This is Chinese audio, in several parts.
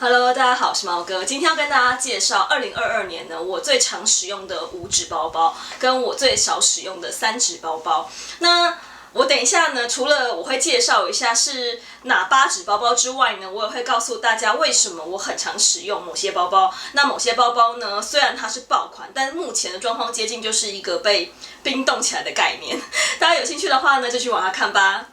Hello，大家好，我是毛哥。今天要跟大家介绍2022年呢，我最常使用的5指包包，跟我最少使用的3指包包。那我等一下呢，除了我会介绍一下是哪8指包包之外呢，我也会告诉大家为什么我很常使用某些包包。那某些包包呢，虽然它是爆款，但目前的状况接近就是一个被冰冻起来的概念。大家有兴趣的话呢，就去往下看吧。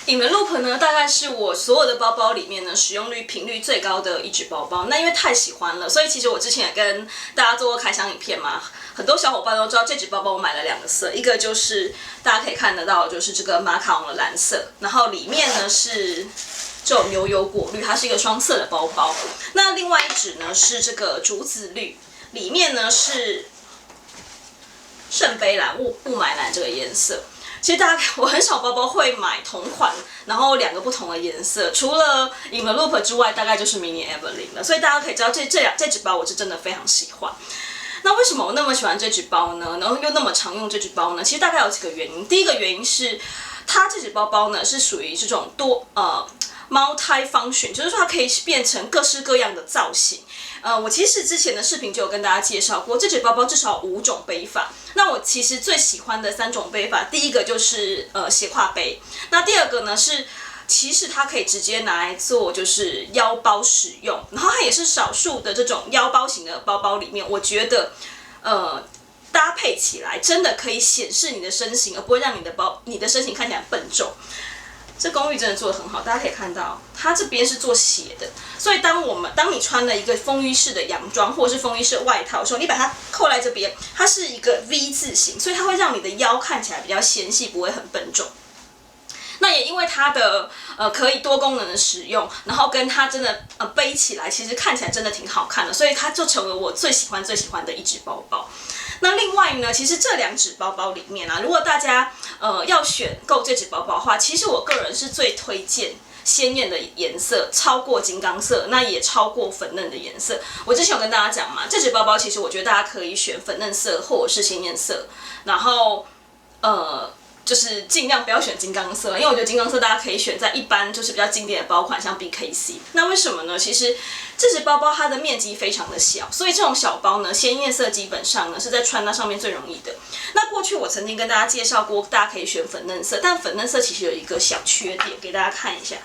Invenloop 呢，大概是我所有的包包里面呢使用频率最高的一指包包。那因为太喜欢了，所以其实我之前也跟大家做过开箱影片嘛，很多小伙伴都知道这指包包我买了2个色，一个就是大家可以看得到，就是这个马卡龙的蓝色，然后里面呢是这种牛油果绿，它是一个双色的包包。那另外一指呢是这个竹子绿，里面呢是圣杯蓝、雾霾蓝这个颜色。其实我很少包包会买同款，然后2个不同的颜色，除了 Invenloop 之外，大概就是 Mini Evelyn 了。所以大家可以知道这指包我是真的非常喜欢。那为什么我那么喜欢这指包呢？然后又那么常用这指包呢？其实大概有几个原因。第一个原因是，它这指包包呢是属于这种multi-function， 就是说它可以变成各式各样的造型。我其实之前的视频就有跟大家介绍过，这指包包至少5种背法。那我其实最喜欢的3种背法，第一个就是斜挎背，那第二个呢是，其实它可以直接拿来做就是腰包使用，然后它也是少数的这种腰包型的包包里面，我觉得搭配起来真的可以显示你的身形，而不会让你的身形看起来笨重。这工艺真的做得很好，大家可以看到，它这边是做斜的，所以当你穿了一个风衣式的洋装或者是风衣式的外套的时候，你把它扣在这边，它是一个 V 字形，所以它会让你的腰看起来比较纤细，不会很笨重。那也因为它的可以多功能的使用，然后跟它真的背起来，其实看起来真的挺好看的，所以它就成为我最喜欢的一指包包。那另外呢，其实这2指包包里面啊，如果大家要选购这指包包的话，其实我个人是最推荐鲜艳的颜色，超过金刚色，那也超过粉嫩的颜色。我之前有跟大家讲嘛，这指包包其实我觉得大家可以选粉嫩色或者是鲜艳色，然后就是尽量不要选金刚色，因为我觉得金刚色大家可以选在一般就是比较经典的包款，像 BKC。那为什么呢？其实这指包包它的面积非常的小，所以这种小包呢，鲜艳色基本上呢是在穿搭上面最容易的。那过去我曾经跟大家介绍过，大家可以选粉嫩色，但粉嫩色其实有一个小缺点，给大家看一下。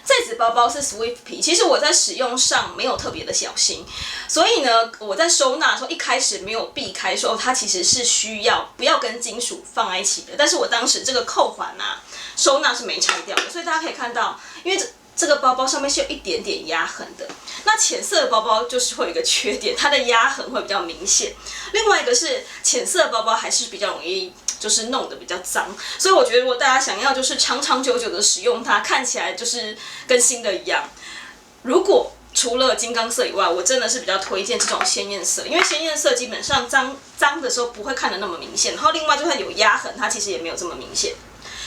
这指包包是 Swift 皮，其实我在使用上没有特别的小心，所以呢，我在收纳的时候一开始没有避开说它其实是需要不要跟金属放在一起的，但是我当时这个扣环啊收纳是没拆掉的，所以大家可以看到，因为这个包包上面是有一点点压痕的。那浅色的包包就是会有一个缺点，它的压痕会比较明显。另外一个是浅色的包包还是比较容易就是弄得比较脏，所以我觉得如果大家想要就是长长久久的使用它，看起来就是跟新的一样，如果除了金刚色以外，我真的是比较推荐这种鲜艳色，因为鲜艳色基本上脏的时候不会看得那么明显，然后另外就算有压痕，它其实也没有这么明显。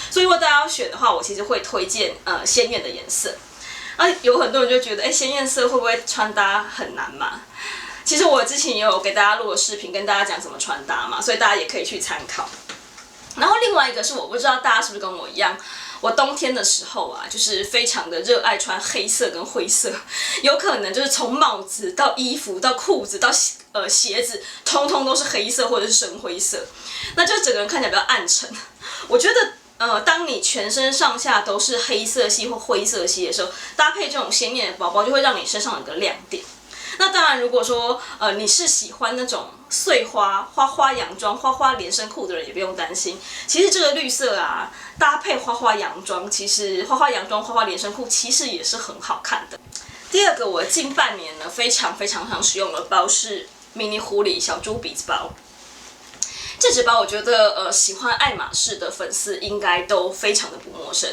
所以如果大家要选的话，我其实会推荐鲜艳的颜色。有很多人就觉得，鲜艳色会不会穿搭很难嘛？其实我之前也有给大家录了视频，跟大家讲怎么穿搭嘛，所以大家也可以去参考。然后另外一个是我不知道大家是不是跟我一样，我冬天的时候啊，就是非常的热爱穿黑色跟灰色，有可能就是从帽子到衣服到裤子到鞋子，通通都是黑色或者是深灰色，那就整个人看起来比较暗沉。我觉得。当你全身上下都是黑色系或灰色系的时候，搭配这种鲜艳的包包，就会让你身上有个亮点。那当然，如果说你是喜欢那种碎花洋装、花花连身裤的人，也不用担心。其实这个绿色啊，搭配花花洋装，其实花花洋装、花花连身裤其实也是很好看的。第二个，我近半年呢非常常使用的包是迷你狐狸小猪鼻子包。这指包我觉得喜欢爱马仕的粉丝应该都非常的不陌生。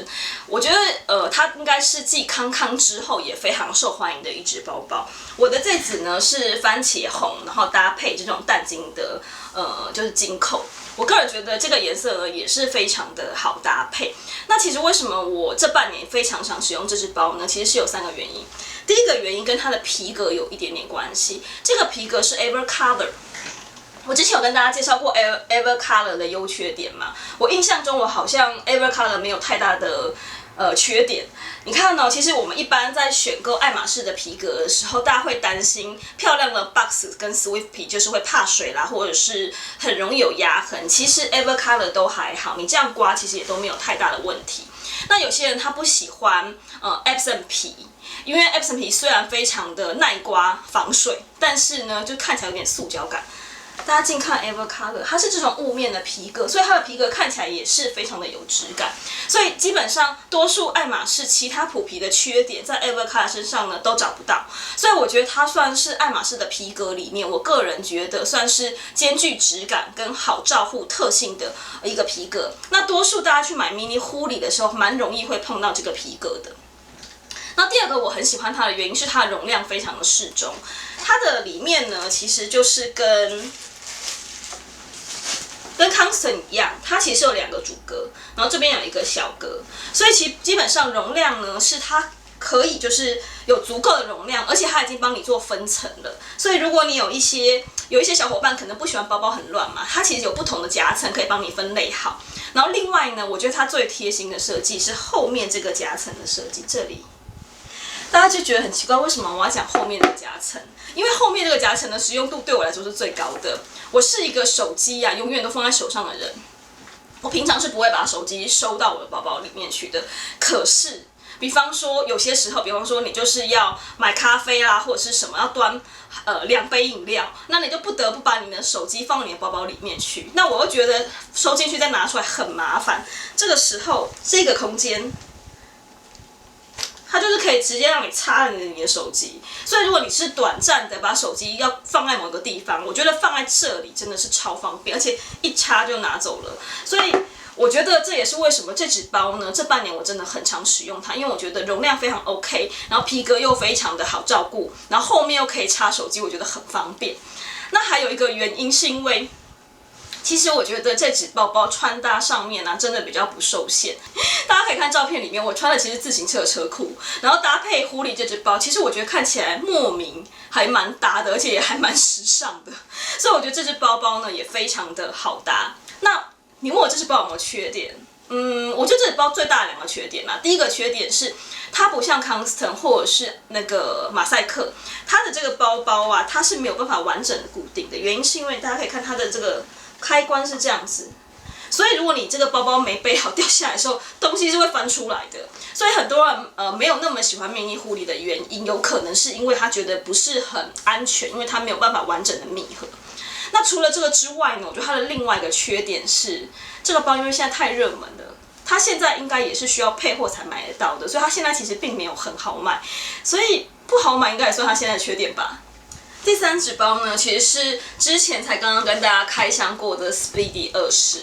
我觉得它应该是继康康之后也非常受欢迎的一指包包。我的这指呢是番茄红，然后搭配这种淡金的就是金扣。我个人觉得这个颜色呢也是非常的好搭配。那其实为什么我这半年非常常使用这只包呢？其实是有3个原因。第一个原因跟它的皮革有一点点关系，这个皮革是 Evercolor。我之前有跟大家介绍过 Evercolor 的优缺点嘛，我印象中我好像 Evercolor 没有太大的缺点。你看其实我们一般在选购爱马仕的皮革的时候，大家会担心漂亮的 box 跟 Swift 皮就是会怕水啦，或者是很容易有压痕。其实 Evercolor 都还好，你这样刮其实也都没有太大的问题。那有些人他不喜欢Epsom 皮，因为 Epsom 皮虽然非常的耐刮防水，但是呢就看起来有点塑胶感。大家近看 Evercolor， 它是这种雾面的皮革，所以它的皮革看起来也是非常的有质感。所以基本上多数爱马仕其他普皮的缺点在 Evercolor 身上呢都找不到，所以我觉得它算是爱马仕的皮革里面，我个人觉得算是兼具质感跟好照护特性的一个皮革。那多数大家去买 mini Hoodie 的时候，蛮容易会碰到这个皮革的。那第二个我很喜欢它的原因是它的容量非常的适中，它的里面呢其实就是跟 Constant 一样，它其实有2个主格，然后这边有一个小格，所以基本上容量呢是它可以就是有足够的容量，而且它已经帮你做分层了。所以如果你有一些小伙伴可能不喜欢包包很乱嘛，它其实有不同的夹层可以帮你分类好。然后另外呢，我觉得它最贴心的设计是后面这个夹层的设计，这里。大家就觉得很奇怪，为什么我要讲后面的夹层？因为后面这个夹层的实用度对我来说是最高的。我是一个手机永远都放在手上的人，我平常是不会把手机收到我的包包里面去的。可是，比方说有些时候，比方说你就是要买咖啡啦，或者是什么要端2杯饮料，那你就不得不把你的手机放到你的包包里面去。那我又觉得收进去再拿出来很麻烦。这个时候，这个空间。它就是可以直接让你插你的手机，所以如果你是短暂的把手机要放在某个地方，我觉得放在这里真的是超方便，而且一插就拿走了。所以我觉得这也是为什么这纸包呢，这半年我真的很常使用它，因为我觉得容量非常 OK， 然后皮革又非常的好照顾，然后后面又可以插手机，我觉得很方便。那还有一个原因是因为。其实我觉得这纸包包穿搭上面真的比较不受限。大家可以看照片里面，我穿的其实自行车的车裤，然后搭配Hoodie这只包，其实我觉得看起来莫名还蛮搭的，而且也还蛮时尚的。所以我觉得这只包包呢也非常的好搭。那你问我这只包有没有缺点？我觉得这只包最大的2个缺点啦。第一个缺点是它不像 Constant 或者是那个马赛克，它的这个包包它是没有办法完整的固定的。原因是因为大家可以看它的这个。开关是这样子，所以如果你这个包包没背好掉下来的时候，东西是会翻出来的。所以很多人没有那么喜欢mini Hoodie的原因，有可能是因为他觉得不是很安全，因为它没有办法完整的密合。那除了这个之外呢，我觉得它的另外一个缺点是，这个包因为现在太热门了，它现在应该也是需要配货才买得到的，所以它现在其实并没有很好买，所以不好买应该也算它现在的缺点吧。第3纸包呢，其实是之前才刚刚跟大家开箱过的 Speedy 20。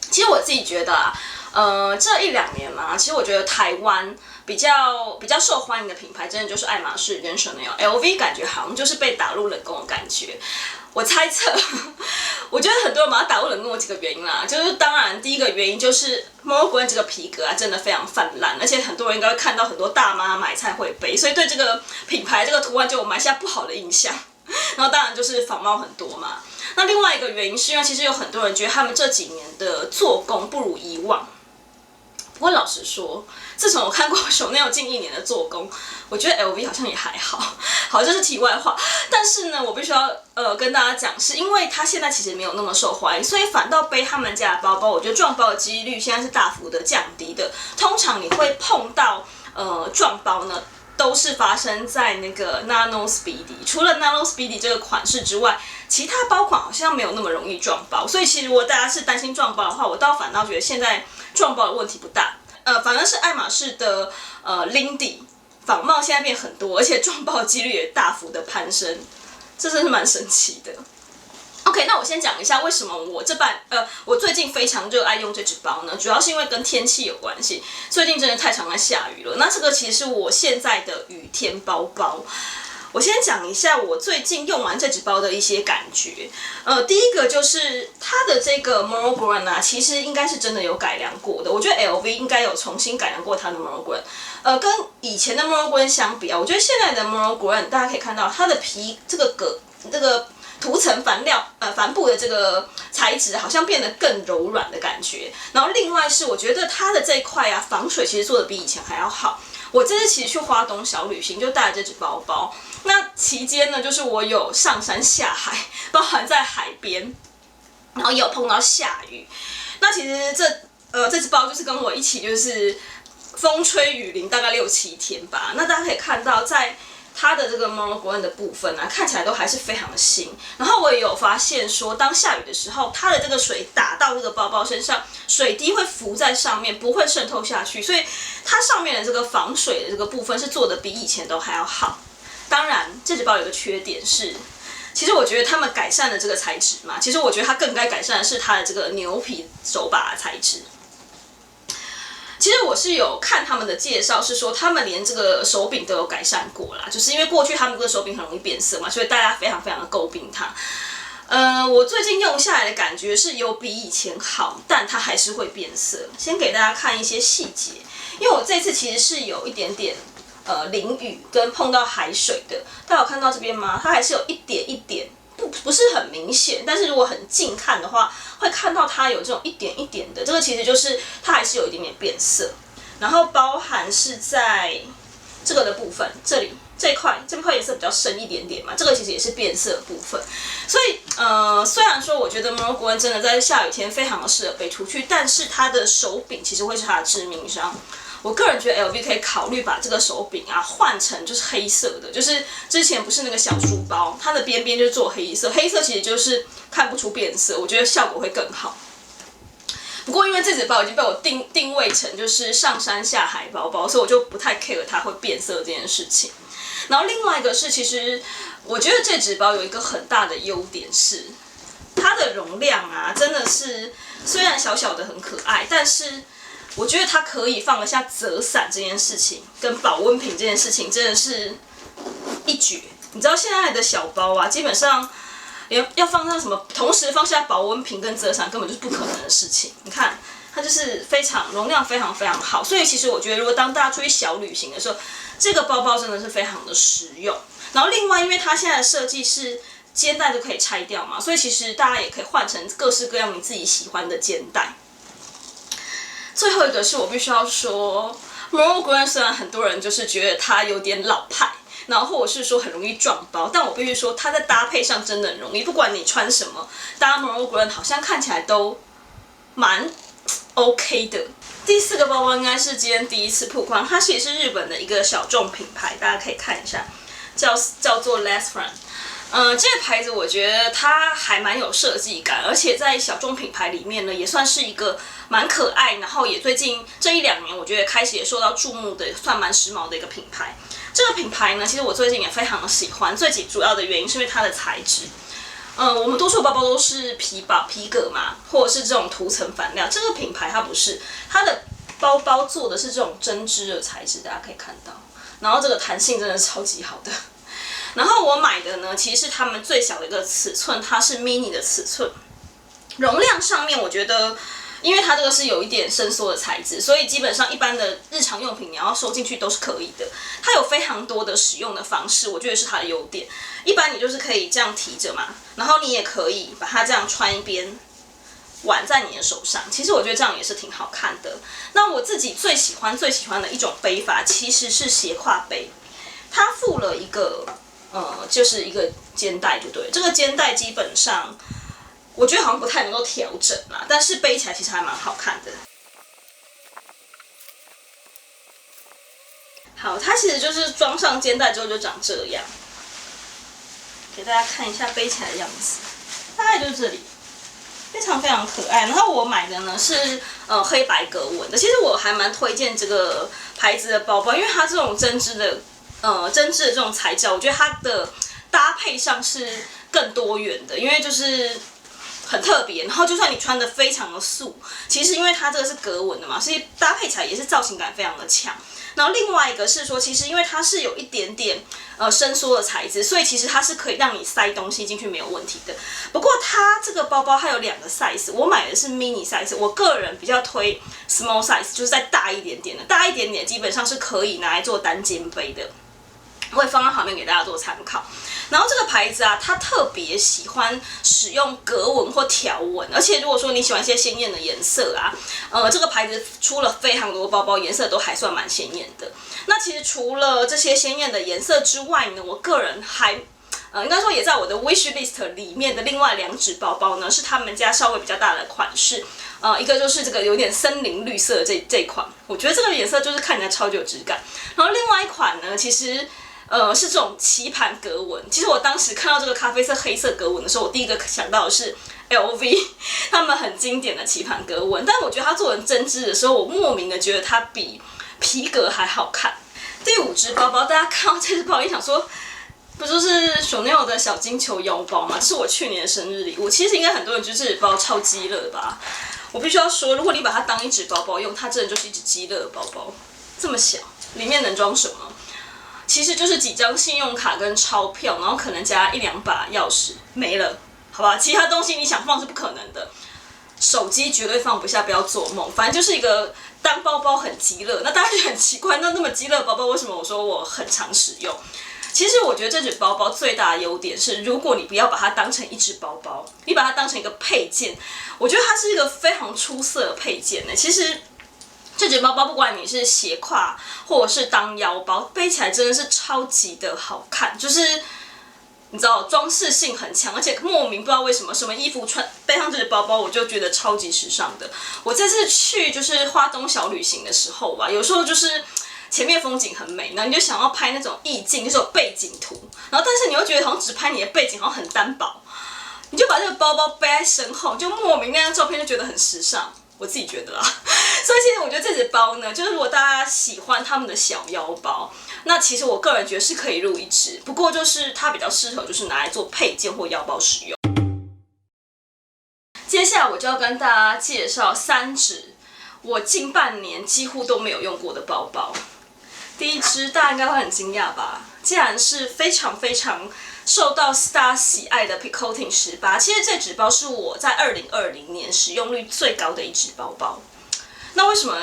其实我自己觉得这1-2年其实我觉得台湾比较受欢迎的品牌，真的就是爱马仕跟 Chanel。LV 感觉好像就是被打入冷宫的感觉。我猜测，我觉得很多人把它打入冷宫有几个原因啦，就是当然第一个原因就是 Monogram 这个皮革真的非常泛滥，而且很多人应该会看到很多大妈买菜会背，所以对这个品牌这个图案就有埋下不好的印象。然后当然就是仿冒很多嘛。那另外一个原因是因为其实有很多人觉得他们这几年的做工不如以往。不过老实说，自从我看过Chanel近1年的做工，我觉得 LV 好像也还好。好，这是题外话。但是呢，我必须要跟大家讲，是因为它现在其实没有那么受欢迎，所以反倒背他们家的包包，我觉得撞包的几率现在是大幅的降低的。通常你会碰到撞包呢，都是发生在那个 Nano Speedy。除了 Nano Speedy 这个款式之外，其他包款好像没有那么容易撞包。所以其实如果大家是担心撞包的话，我反倒觉得现在撞包的问题不大。反而是爱马仕的Lindy 仿冒现在变很多，而且撞包的几率也大幅的攀升，这真是蛮神奇的。OK， 那我先讲一下为什么我最近非常热爱用这只包呢？主要是因为跟天气有关系，最近真的太常在下雨了。那这个其实是我现在的雨天包包。我先讲一下我最近用完这只包的一些感觉。第一个就是它的这个 Monogram 其实应该是真的有改良过的。我觉得 LV 应该有重新改良过它的 Monogram。跟以前的 Monogram 相比我觉得现在的 Monogram 大家可以看到它的皮这个涂层帆布的这个材质好像变得更柔软的感觉。然后另外是我觉得它的这一块啊，防水其实做的比以前还要好。我这次其实去花东小旅行就带了这只包包，那期间呢，就是我有上山下海，包含在海边，然后也有碰到下雨。那其实这只包就是跟我一起就是风吹雨淋大概6、7天吧。那大家可以看到，在它的这个 Moroccan 的部分啊，看起来都还是非常的新。然后我也有发现说，当下雨的时候，它的这个水打到这个包包身上，水滴会浮在上面，不会渗透下去，所以它上面的这个防水的这个部分是做的比以前都还要好。当然，这只包有一个缺点是，其实我觉得他们改善了这个材质嘛，其实我觉得它更该改善的是它的这个牛皮手把的材质。其实我是有看他们的介绍，是说他们连这个手柄都有改善过啦，就是因为过去他们这个手柄很容易变色嘛，所以大家非常非常的诟病它。我最近用下来的感觉是有比以前好，但它还是会变色。先给大家看一些细节，因为我这次其实是有一点点淋雨跟碰到海水的，大家有看到这边吗？它还是有一点一点。不是很明显，但是如果很近看的话，会看到它有这种一点一点的，这个其实就是它还是有一点点变色。然后包含是在这个的部分，这块颜色比较深一点点嘛，这个其实也是变色的部分。所以虽然说我觉得 Moroccan 真的在下雨天非常的适合背出去，但是它的手柄其实会是它的致命伤。我个人觉得 LV 可以考虑把这个手柄啊换成就是黑色的，就是之前不是那个小书包，它的边边就做黑色，黑色其实就是看不出变色，我觉得效果会更好。不过因为这只包已经被我定位成就是上山下海包包，所以我就不太 care 它会变色这件事情。然后另外一个是，其实我觉得这只包有一个很大的优点是，它的容量啊真的是虽然小小的很可爱，但是我觉得它可以放得下折伞这件事情，跟保温瓶这件事情真的是一绝。你知道现在的小包啊，基本上要放上什么，同时放下保温瓶跟折伞，根本就是不可能的事情。你看，它就是容量非常非常好，所以其实我觉得，如果当大家出去小旅行的时候，这个包包真的是非常的实用。然后另外，因为它现在的设计是肩带都可以拆掉嘛，所以其实大家也可以换成各式各样你自己喜欢的肩带。最后一个是我必须要说 ，Moroccan 虽然很多人就是觉得它有点老派，然后或者是说很容易撞包，但我必须说它在搭配上真的很容易，不管你穿什么，搭 Moroccan 好像看起来都蛮 OK 的。第4个包包应该是今天第一次曝光，它其实是日本的一个小众品牌，大家可以看一下，叫做 Less Friend。这个牌子我觉得它还蛮有设计感，而且在小众品牌里面呢，也算是一个蛮可爱，然后也最近这1、2年，我觉得开始也受到注目的，算蛮时髦的一个品牌。这个品牌呢，其实我最近也非常的喜欢，最主要的原因是因为它的材质。我们多数的包包都是皮革嘛，或者是这种涂层反料。这个品牌它不是，它的包包做的是这种针织的材质，大家可以看到。然后这个弹性真的是超级好的。然后我买的呢，其实是他们最小的一个尺寸，它是 mini 的尺寸。容量上面我觉得，因为它这个是有一点伸缩的材质，所以基本上一般的日常用品你要收进去都是可以的。它有非常多的使用的方式，我觉得是它的优点。一般你就是可以这样提着嘛，然后你也可以把它这样穿一边，挽在你的手上。其实我觉得这样也是挺好看的。那我自己最喜欢的一种背法，其实是斜挎背，它附了一个就是一个肩带，就对了。这个肩带基本上，我觉得好像不太能够调整啦，但是背起来其实还蛮好看的。好，它其实就是装上肩带之后就长这样，给大家看一下背起来的样子，大概就是这里，非常非常可爱。然后我买的呢是黑白格纹的，其实我还蛮推荐这个牌子的包包，因为它这种针织的这种材质，我觉得它的搭配上是更多元的，因为就是很特别。然后就算你穿的非常的素，其实因为它这个是格纹的嘛，所以搭配起来也是造型感非常的强。然后另外一个是说，其实因为它是有一点点伸缩的材质，所以其实它是可以让你塞东西进去没有问题的。不过它这个包包它有2个 size， 我买的是 mini size， 我个人比较推 small size， 就是再大一点点的，大一点点基本上是可以拿来做单肩背的。我会放在旁边给大家做参考。然后这个牌子啊，它特别喜欢使用格纹或条纹，而且如果说你喜欢一些鲜艳的颜色啊，这个牌子出了非常多包包，颜色都还算蛮鲜艳的。那其实除了这些鲜艳的颜色之外呢，我个人还应该说也在我的 wish list 里面的另外2只包包呢，是他们家稍微比较大的款式。一个就是这个有点森林绿色的这一款，我觉得这个颜色就是看起来超级有质感。然后另外一款呢，其实是这种棋盘格纹。其实我当时看到这个咖啡色、黑色格纹的时候，我第一个想到的是 LV 他们很经典的棋盘格纹，但我觉得它做成针织的时候，我莫名的觉得它比皮革还好看。第5只包包，大家看到这只包，一想说，不就是 Chanel 的小金球腰包吗？这是我去年的生日礼物。其实应该很多人觉得这只包超鸡肋吧。我必须要说，如果你把它当一只包包用，它真的就是一只鸡肋包包。这么小，里面能装什么？其实就是几张信用卡跟钞票，然后可能加1、2把钥匙，没了，好吧？其他东西你想放是不可能的。手机绝对放不下，不要做梦。反正就是一个当包包很鸡肋。那大家就很奇怪，那么鸡肋的包包为什么我说我很常使用？其实我觉得这只包包最大的优点是，如果你不要把它当成一只包包，你把它当成一个配件，我觉得它是一个非常出色的配件呢。其实这只包包不管你是斜挎或者是当腰包，背起来真的是超级的好看，就是你知道装饰性很强，而且莫名不知道为什么衣服背上这只包包，我就觉得超级时尚的。我这次去就是花东小旅行的时候吧，有时候就是前面风景很美，然后你就想要拍那种意境，就是有背景图，然后但是你又觉得好像只拍你的背景好像很单薄，你就把这个包包背在身后，就莫名那张照片就觉得很时尚，我自己觉得啦。所以其实我觉得这只包呢，就是如果大家喜欢他们的小腰包，那其实我个人觉得是可以入一只，不过就是它比较适合就是拿来做配件或腰包使用。接下来我就要跟大家介绍3只我近半年几乎都没有用过的包包。第一只大家应该会很惊讶吧，竟然是非常非常受到 Star 喜爱的 Picotin 18。其实这只包是我在2020年使用率最高的一只包包。那为什么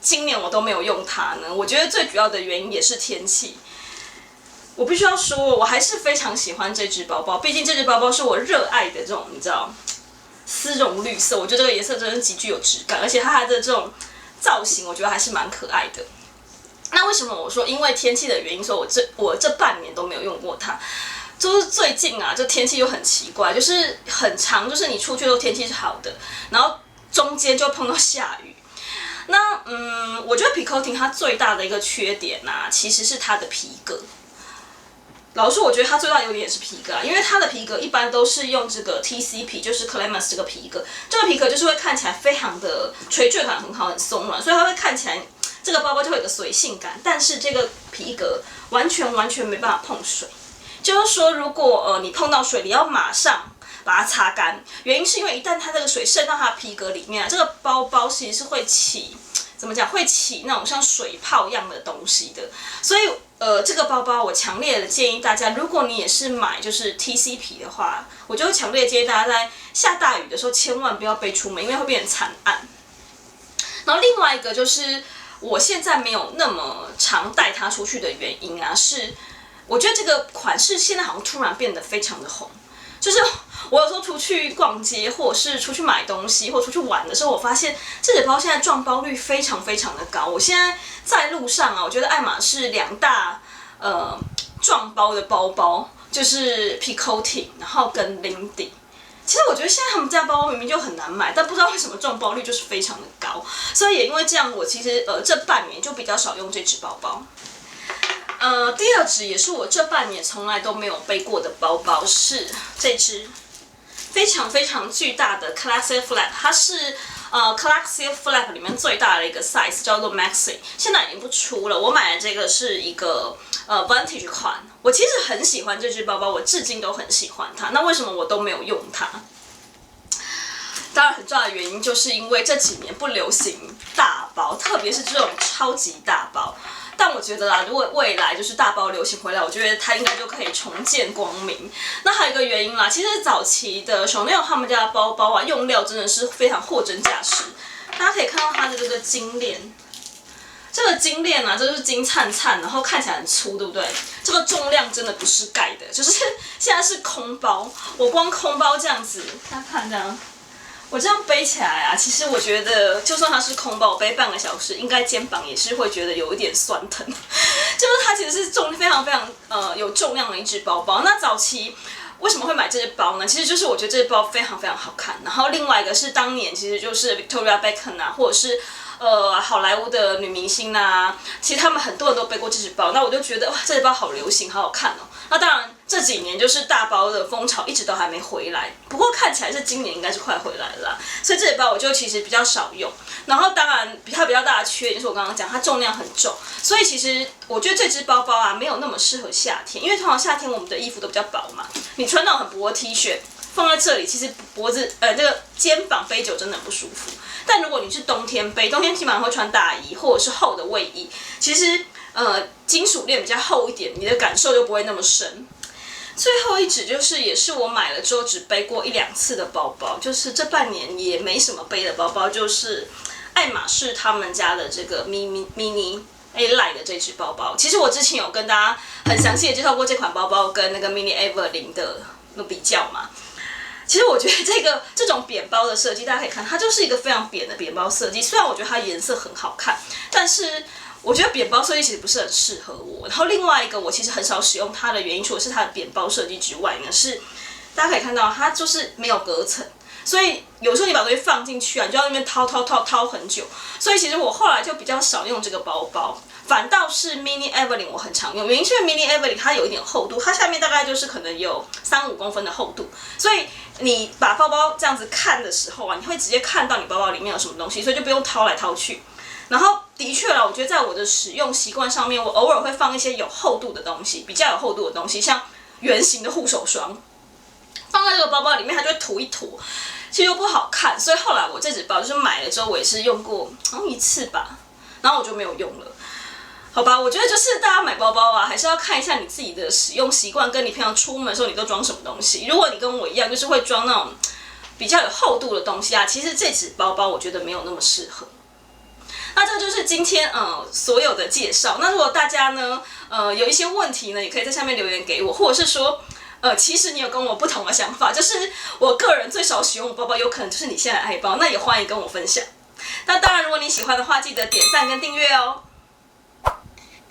今年我都没有用它呢？我觉得最主要的原因也是天气。我必须要说，我还是非常喜欢这只包包，毕竟这只包包是我热爱的这种，你知道，丝绒绿色。我觉得这个颜色真的极具有质感，而且它的这种造型，我觉得还是蛮可爱的。那为什么我说因为天气的原因，所以我这半年都没有用过它？就是最近啊，这天气又很奇怪，就是很长，就是你出去都天气是好的，然后中间就碰到下雨。那我觉得 Picotin 它最大的一个缺点啊，其实是它的皮革。老实说，我觉得它最大的优点也是皮革啊，因为它的皮革一般都是用这个 TC 皮，就是 Calamus 这个皮革。这个皮革就是会看起来非常的垂坠感很好，很松软，所以它会看起来这个包包就会有个随性感。但是这个皮革完全没办法碰水，就是说如果你碰到水，你要马上把它擦干。原因是因为一旦它这个水渗到它的皮革里面啊，这个包包其实是会起那种像水泡一样的东西的。所以这个包包我强烈的建议大家，如果你也是买就是 TC 皮的话，我就强烈建议大家在下大雨的时候千万不要背出门，因为会变成惨案。然后另外一个就是我现在没有那么常带它出去的原因啊，是我觉得这个款式现在好像突然变得非常的红。就是我有时候出去逛街，或者是出去买东西，或者出去玩的时候，我发现这只包现在撞包率非常的高。我现在在路上啊，我觉得爱马仕2大撞包的包包就是 Picotin， 然后跟 Lindy。其实我觉得现在他们家包包明明就很难买，但不知道为什么撞包率就是非常的高。所以也因为这样，我其实这半年就比较少用这只包包。第2只也是我这半年从来都没有背过的包包，是这只非常巨大的 Classic Flap， 它是Classic Flap 里面最大的一个 size， 叫做 Maxi， 现在已经不出了。我买的这个是一个Vintage 款，我其实很喜欢这只包包，我至今都很喜欢它。那为什么我都没有用它？当然，很重要的原因就是因为这几年不流行大包，特别是这种超级大包。但我觉得啦，如果未来就是大包流行回来，我觉得它应该就可以重见光明。那还有一个原因啦，其实早期的 Chanel 他们家的包包啊，用料真的是非常货真价实。大家可以看到它的这个金链，这个金链啊，这就是金灿灿，然后看起来很粗，对不对？这个重量真的不是盖的，就是现在是空包，我光空包这样子，大家看这样。我这样背起来啊，其实我觉得，就算它是空包，我背半个小时，应该肩膀也是会觉得有一点酸疼。就是它其实是非常非常有重量的一只包包。那早期为什么会买这只包呢？其实就是我觉得这只包非常非常好看。然后另外一个是当年其实就是 Victoria Beckham 啊，或者是好莱坞的女明星啊，其实他们很多人都背过这只包。那我就觉得哇，这只包好流行，好好看哦。那当然这几年就是大包的风潮一直都还没回来，不过看起来是今年应该是快回来了啦。所以这只包我就其实比较少用。然后当然它比较大的缺点就是我刚刚讲它重量很重，所以其实我觉得这只包包啊没有那么适合夏天，因为通常夏天我们的衣服都比较薄嘛，你穿那种很薄的 T 恤放在这里，其实脖子这个肩膀背久真的很不舒服。但如果你是冬天背，冬天基本上会穿大衣或者是厚的卫衣，其实金属链比较厚一点，你的感受就不会那么深。最后一只就是也是我买了之后只背过1、2次的包包，就是这半年也没什么背的包包，就是爱马仕他们家的这个 mini A-Line 的这只包包。其实我之前有跟大家很详细的介绍过这款包包跟那个 mini Evelyn 的比较嘛。其实我觉得这种扁包的设计，大家可以看，它就是一个非常扁的扁包设计。虽然我觉得它颜色很好看，但是我觉得扁包设计其实不是很适合我。然后另外一个我其实很少使用它的原因，除了是它的扁包设计之外呢，是大家可以看到它就是没有隔层，所以有时候你把东西放进去啊，你就要在那边掏很久。所以其实我后来就比较少用这个包包。反倒是 mini Evelyn 我很常用，原因是因为 mini Evelyn 它有一点厚度，它下面大概就是可能有3、5公分的厚度，所以你把包包这样子看的时候啊，你会直接看到你包包里面有什么东西，所以就不用掏来掏去。然后的确啦，我觉得在我的使用习惯上面，我偶尔会放一些有厚度的东西，比较有厚度的东西，像圆形的护手霜，放在这个包包里面，它就会涂一涂，其实又不好看。所以后来我这只包就是买了之后，我也是用过好像1次吧，然后我就没有用了。好吧，我觉得就是大家买包包啊，还是要看一下你自己的使用习惯，跟你平常出门的时候你都装什么东西。如果你跟我一样，就是会装那种比较有厚度的东西啊，其实这只包包我觉得没有那么适合。那这就是今天所有的介绍。那如果大家呢有一些问题呢，也可以在下面留言给我，或者是说其实你有跟我不同的想法，就是我个人最少使用的包包，有可能就是你现在的爱包，那也欢迎跟我分享。那当然，如果你喜欢的话，记得点赞跟订阅哦。